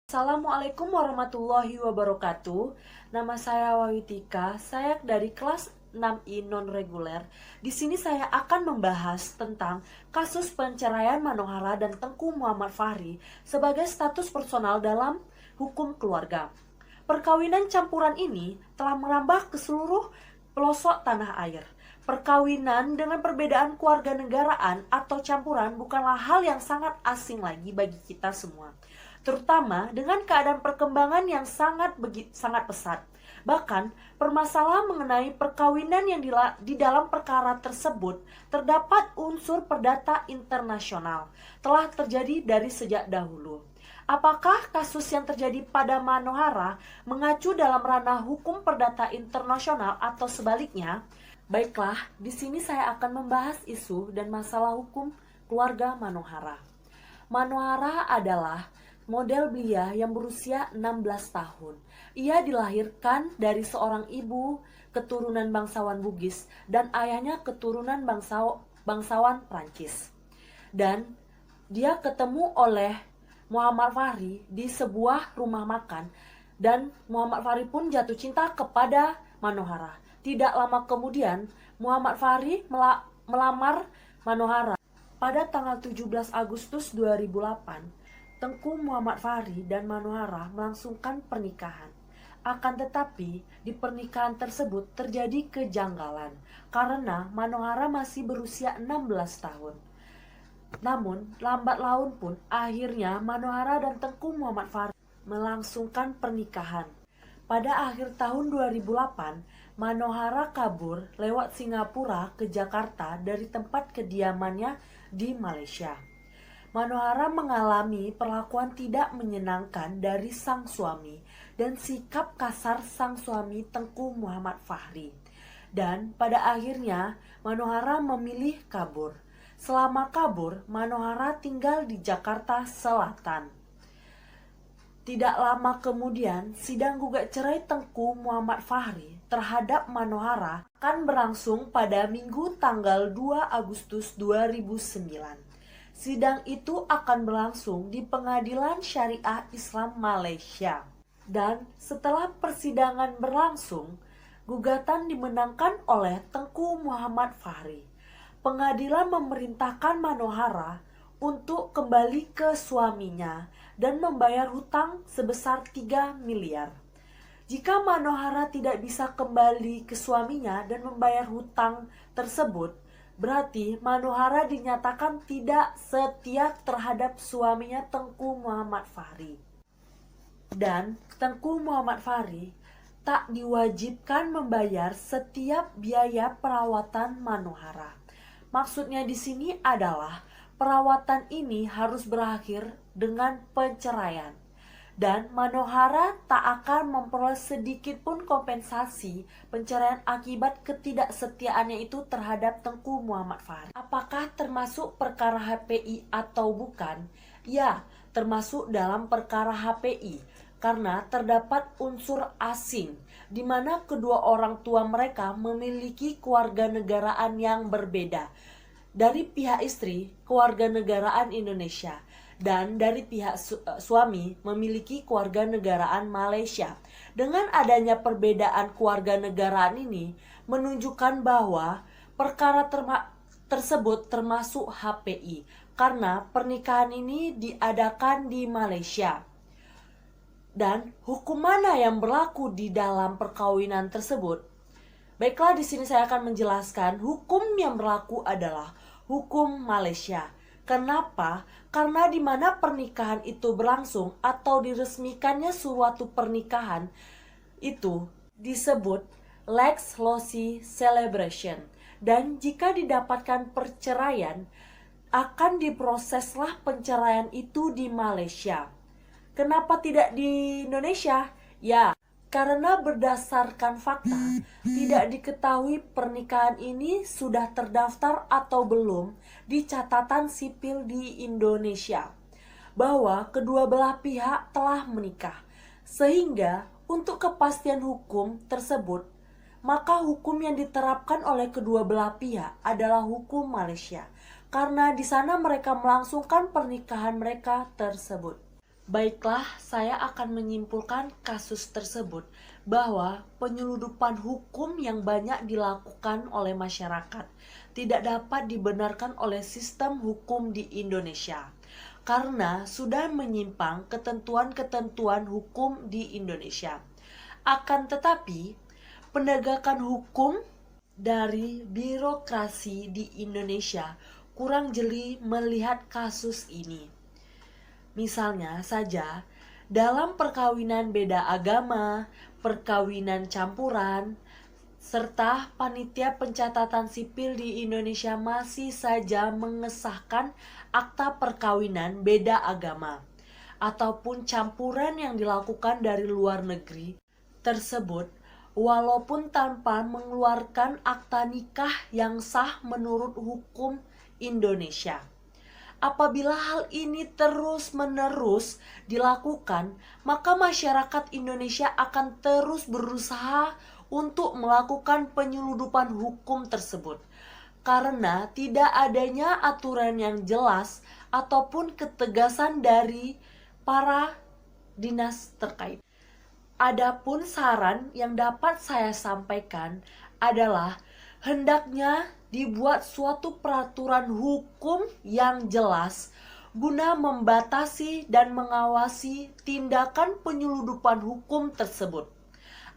Assalamualaikum warahmatullahi wabarakatuh. Nama saya Wawitika. Saya dari kelas 6I non-reguler. Di sini saya akan membahas tentang kasus penceraian Manohara dan Tengku Muhammad Fahri sebagai status personal dalam hukum keluarga. Perkawinan campuran ini telah merambah ke seluruh pelosok tanah air. Perkawinan dengan perbedaan kewarganegaraan atau campuran bukanlah hal yang sangat asing lagi bagi kita semua, terutama dengan keadaan perkembangan yang sangat pesat. Bahkan, permasalahan mengenai perkawinan yang di dalam perkara tersebut terdapat unsur perdata internasional telah terjadi dari sejak dahulu. Apakah kasus yang terjadi pada Manohara mengacu dalam ranah hukum perdata internasional atau sebaliknya? Baiklah, di sini saya akan membahas isu dan masalah hukum keluarga Manohara. Manohara adalah model belia yang berusia 16 tahun. Ia dilahirkan dari seorang ibu keturunan bangsawan Bugis dan ayahnya keturunan bangsawan Prancis. Dan dia ketemu oleh Muhammad Fahri di sebuah rumah makan dan Muhammad Fahri pun jatuh cinta kepada Manohara. Tidak lama kemudian, Muhammad Fahri melamar Manohara. Pada tanggal 17 Agustus 2008, Tengku Muhammad Fahri dan Manohara melangsungkan pernikahan. Akan tetapi, di pernikahan tersebut terjadi kejanggalan karena Manohara masih berusia 16 tahun. Namun, lambat laun pun akhirnya Manohara dan Tengku Muhammad Fahri melangsungkan pernikahan. Pada akhir tahun 2008, Manohara kabur lewat Singapura ke Jakarta dari tempat kediamannya di Malaysia. Manohara mengalami perlakuan tidak menyenangkan dari sang suami dan sikap kasar sang suami Tengku Muhammad Fahri. Dan pada akhirnya Manohara memilih kabur. Selama kabur, Manohara tinggal di Jakarta Selatan. Tidak lama kemudian, sidang gugat cerai Tengku Muhammad Fahri terhadap Manohara akan berlangsung pada Minggu tanggal 2 Agustus 2009. Sidang itu akan berlangsung di Pengadilan Syariah Islam Malaysia. Dan setelah persidangan berlangsung, gugatan dimenangkan oleh Tengku Muhammad Fahri. Pengadilan memerintahkan Manohara untuk kembali ke suaminya dan membayar hutang sebesar 3 miliar. Jika Manohara tidak bisa kembali ke suaminya dan membayar hutang tersebut, berarti Manohara dinyatakan tidak setia terhadap suaminya Tengku Muhammad Fahri. Dan Tengku Muhammad Fahri tak diwajibkan membayar setiap biaya perawatan Manohara. Maksudnya di sini adalah perawatan ini harus berakhir dengan penceraian. Dan Manohara tak akan memperoleh sedikit pun kompensasi penceraian akibat ketidaksetiaannya itu terhadap Tengku Muhammad Fahri. Apakah termasuk perkara HPI atau bukan? Ya, termasuk dalam perkara HPI karena terdapat unsur asing di mana kedua orang tua mereka memiliki kewarganegaraan yang berbeda. Dari pihak istri, kewarganegaraan Indonesia, dan dari pihak suami memiliki kewarganegaraan Malaysia. Dengan adanya perbedaan kewarganegaraan ini menunjukkan bahwa perkara tersebut termasuk HPI karena pernikahan ini diadakan di Malaysia. Dan hukum mana yang berlaku di dalam perkawinan tersebut? Baiklah, di sini saya akan menjelaskan hukum yang berlaku adalah hukum Malaysia. Kenapa? Karena di mana pernikahan itu berlangsung atau diresmikannya suatu pernikahan itu disebut lex loci celebration. Dan jika didapatkan perceraian, akan diproseslah penceraian itu di Malaysia. Kenapa tidak di Indonesia? Ya, karena berdasarkan fakta, tidak diketahui pernikahan ini sudah terdaftar atau belum di catatan sipil di Indonesia, bahwa kedua belah pihak telah menikah. Sehingga untuk kepastian hukum tersebut, maka hukum yang diterapkan oleh kedua belah pihak adalah hukum Malaysia, karena di sana mereka melangsungkan pernikahan mereka tersebut. Baiklah, saya akan menyimpulkan kasus tersebut bahwa penyeludupan hukum yang banyak dilakukan oleh masyarakat tidak dapat dibenarkan oleh sistem hukum di Indonesia karena sudah menyimpang ketentuan-ketentuan hukum di Indonesia. Akan tetapi, penegakan hukum dari birokrasi di Indonesia kurang jeli melihat kasus ini. Misalnya saja, dalam perkawinan beda agama, perkawinan campuran, serta panitia pencatatan sipil di Indonesia masih saja mengesahkan akta perkawinan beda agama ataupun campuran yang dilakukan dari luar negeri tersebut, walaupun tanpa mengeluarkan akta nikah yang sah menurut hukum Indonesia. Apabila hal ini terus-menerus dilakukan, maka masyarakat Indonesia akan terus berusaha untuk melakukan penyeludupan hukum tersebut. Karena tidak adanya aturan yang jelas ataupun ketegasan dari para dinas terkait. Adapun saran yang dapat saya sampaikan adalah hendaknya dibuat suatu peraturan hukum yang jelas guna membatasi dan mengawasi tindakan penyeludupan hukum tersebut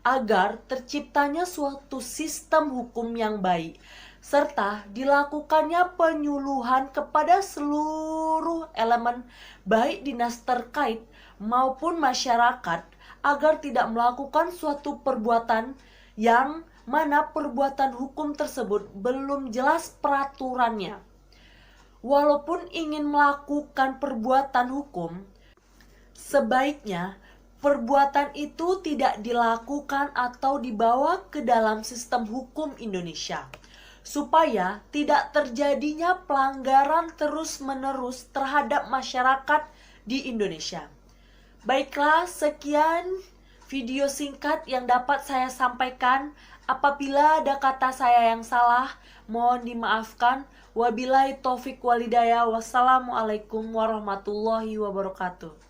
agar terciptanya suatu sistem hukum yang baik serta dilakukannya penyuluhan kepada seluruh elemen baik dinas terkait maupun masyarakat agar tidak melakukan suatu perbuatan yang mana perbuatan hukum tersebut belum jelas peraturannya. Walaupun ingin melakukan perbuatan hukum, sebaiknya perbuatan itu tidak dilakukan atau dibawa ke dalam sistem hukum Indonesia, supaya tidak terjadinya pelanggaran terus-menerus terhadap masyarakat di Indonesia. Baiklah, sekian video singkat yang dapat saya sampaikan. Apabila ada kata saya yang salah, mohon dimaafkan. Wabillahi taufik walhidayah. Wassalamualaikum warahmatullahi wabarakatuh.